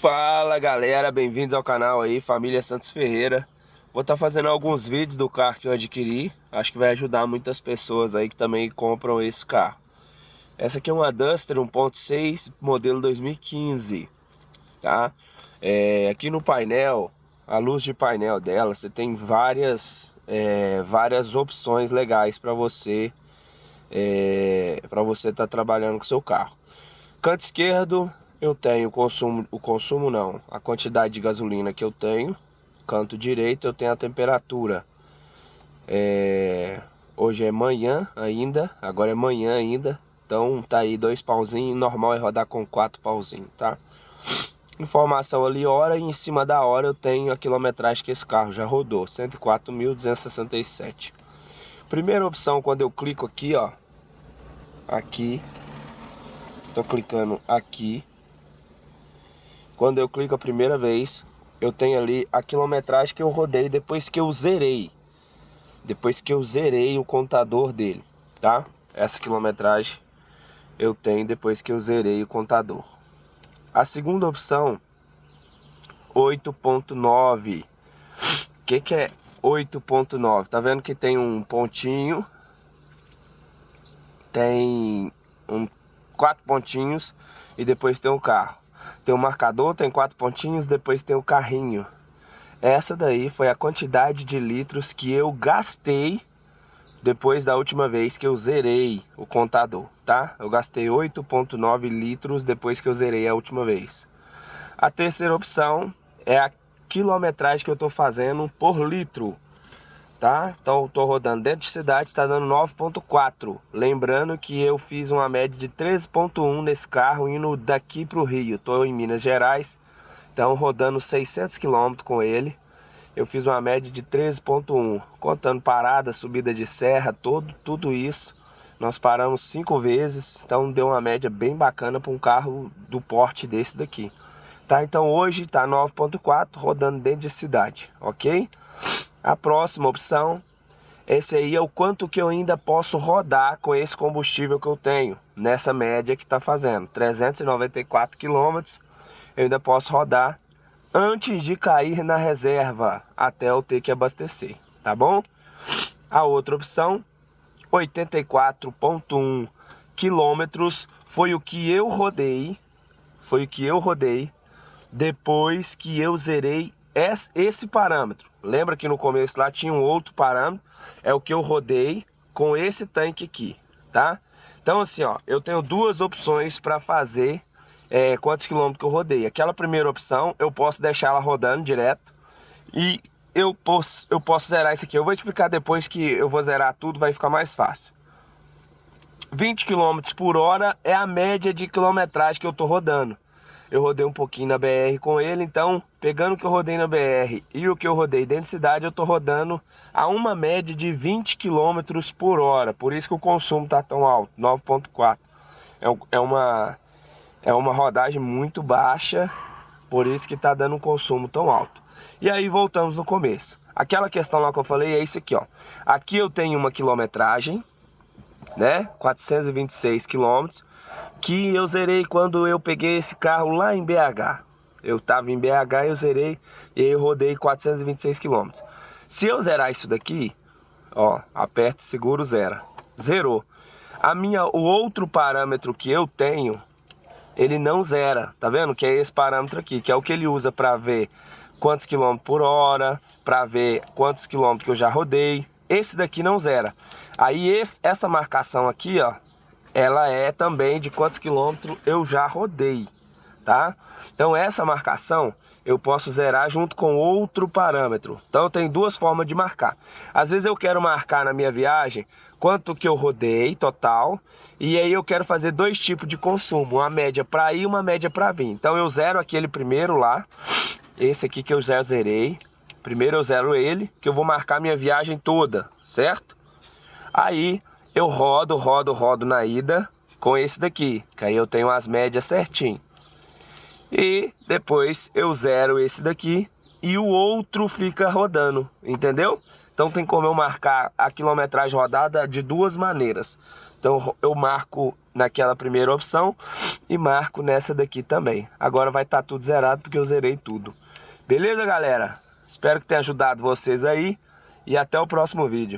Fala galera, bem-vindos ao canal aí, família Santos Ferreira. Vou estar fazendo alguns vídeos do carro que eu adquiri. Acho que vai ajudar muitas pessoas aí que também compram esse carro. Essa aqui é uma Duster 1.6 modelo 2015, tá? Aqui no painel, a luz de painel dela, você tem várias opções legais para você estar trabalhando com o seu carro. Canto esquerdo eu tenho a quantidade de gasolina que eu tenho. Canto direito eu tenho a temperatura. Hoje é manhã ainda, agora é manhã ainda, então tá aí 2 pauzinhos, normal é rodar com 4 pauzinhos, tá? Informação ali, hora, e em cima da hora eu tenho a quilometragem que esse carro já rodou, 104.267. Primeira opção, quando eu clico aqui, ó, aqui, tô clicando aqui. Quando eu clico a primeira vez, eu tenho ali a quilometragem que eu rodei depois que eu zerei. Depois que eu zerei o contador dele, tá? Essa quilometragem eu tenho depois que eu zerei o contador. A segunda opção, 8.9. O que é 8.9? Tá vendo que tem um pontinho, tem 4 pontinhos e depois tem o carro. Tem um marcador, tem 4 pontinhos, depois tem o carrinho. Essa daí foi a quantidade de litros que eu gastei depois da última vez que eu zerei o contador, tá? Eu gastei 8.9 litros depois que eu zerei a última vez. A terceira opção é a quilometragem que eu tô fazendo por litro, tá? Então eu tô rodando dentro de cidade, tá dando 9.4. Lembrando que eu fiz uma média de 13.1 nesse carro indo daqui pro Rio. Tô em Minas Gerais, então rodando 600 km com ele. Eu fiz uma média de 13.1, contando parada, subida de serra, tudo isso. Nós paramos 5 vezes, então deu uma média bem bacana para um carro do porte desse daqui. Tá, então hoje tá 9.4, rodando dentro de cidade, ok? A próxima opção, esse aí é o quanto que eu ainda posso rodar com esse combustível que eu tenho, nessa média que tá fazendo, 394 km, eu ainda posso rodar antes de cair na reserva, até eu ter que abastecer, tá bom? A outra opção, 84.1 quilômetros, foi o que eu rodei, depois que eu zerei esse parâmetro. Lembra que no começo lá tinha um outro parâmetro, é o que eu rodei com esse tanque aqui, tá? Então assim, ó, eu tenho duas opções para fazer quantos quilômetros que eu rodei. Aquela primeira opção, eu posso deixar ela rodando direto e eu posso zerar isso aqui. Eu vou explicar depois que eu vou zerar tudo, vai ficar mais fácil. 20 km por hora é a média de quilometragem que eu tô rodando. Eu rodei um pouquinho na BR com ele, então pegando o que eu rodei na BR e o que eu rodei dentro de cidade, eu tô rodando a uma média de 20 km por hora. Por isso que o consumo tá tão alto, 9.4. É uma rodagem muito baixa, por isso que tá dando um consumo tão alto. E aí voltamos no começo. Aquela questão lá que eu falei é isso aqui, ó. Aqui eu tenho uma quilometragem, né? 426 quilômetros, que eu zerei quando eu peguei esse carro lá em BH. Eu tava em BH, eu zerei e eu rodei 426 quilômetros. Se eu zerar isso daqui, ó, aperto seguro, zera. Zerou. O outro parâmetro que eu tenho, ele não zera, tá vendo? Que é esse parâmetro aqui, que é o que ele usa para ver quantos quilômetros por hora, para ver quantos quilômetros que eu já rodei. Esse daqui não zera. Aí essa marcação aqui, ó, ela é também de quantos quilômetros eu já rodei, tá? Então essa marcação eu posso zerar junto com outro parâmetro. Então eu tenho duas formas de marcar. Às vezes eu quero marcar na minha viagem quanto que eu rodei total, e aí eu quero fazer dois tipos de consumo, uma média para ir e uma média para vir. Então eu zero aquele primeiro lá, esse aqui que eu já zerei. Primeiro eu zero ele, que eu vou marcar minha viagem toda, certo? Aí eu rodo na ida com esse daqui, que aí eu tenho as médias certinho. E depois eu zero esse daqui e o outro fica rodando, entendeu? Então tem como eu marcar a quilometragem rodada de duas maneiras. Então eu marco naquela primeira opção e marco nessa daqui também. Agora vai estar tudo zerado porque eu zerei tudo. Beleza, galera? Espero que tenha ajudado vocês aí e até o próximo vídeo.